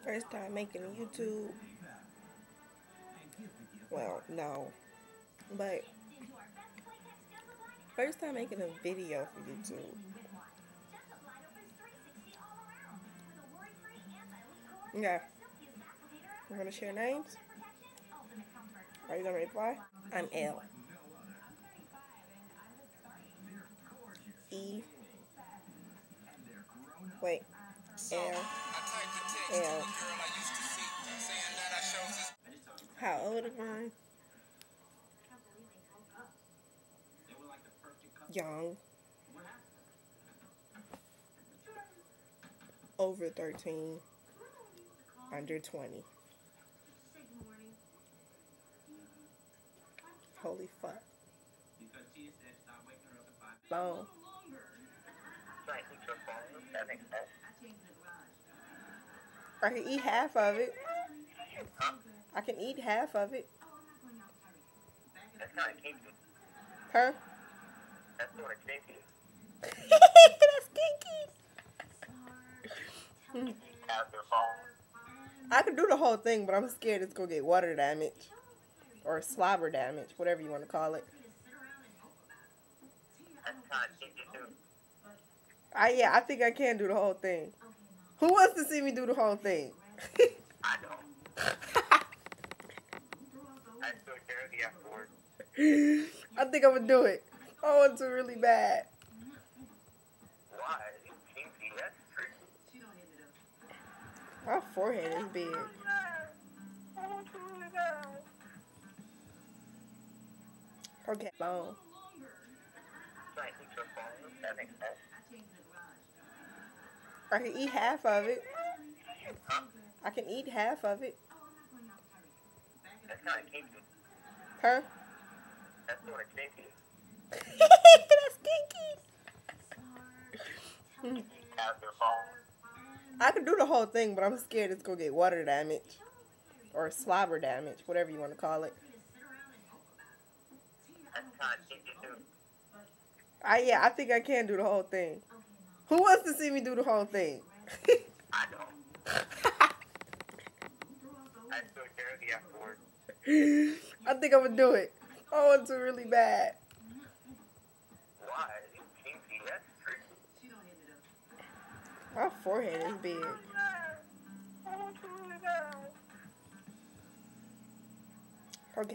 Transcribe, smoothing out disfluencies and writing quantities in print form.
First time making a YouTube. Well, no. But first time making a video for YouTube. Yeah. We're gonna share names. Are you gonna reply? I'm L. E. Wait. L. L. How old am I? Young. Over 13. Under 20. Holy fuck. Long. I can eat half of it. I can eat half of it. That's not kinky. Huh? That's sort of kinky. That's kinky. Have your phone. I can do the whole thing, but I'm scared it's gonna get water damage. Or slobber damage, whatever you want to call it. That's kind of kinky too. Yeah, I think I can do the whole thing. Who wants to see me do the whole thing? I don't. I still care the afterwards. I think I'm gonna do it. I want to really bad. Why? Kinky, that's tricky. My forehead is big. Okay, long. Try to eat your phone. That makes sense. I can eat half of it. Huh? I can eat half of it. That's kind of kinky. Huh? That's sort of kinky. That's kinky. Have your phone. I can do the whole thing, but I'm scared it's gonna get water damage. Or slobber damage, whatever you want to call it. That's kind of kinky too. Yeah, I think I can do the whole thing. Who wants to see me do the whole thing? I don't. I still care the afterwards. I think I'm gonna do it. I want to really bad. Why? Kinky, that's tricky. My forehead is big. Okay.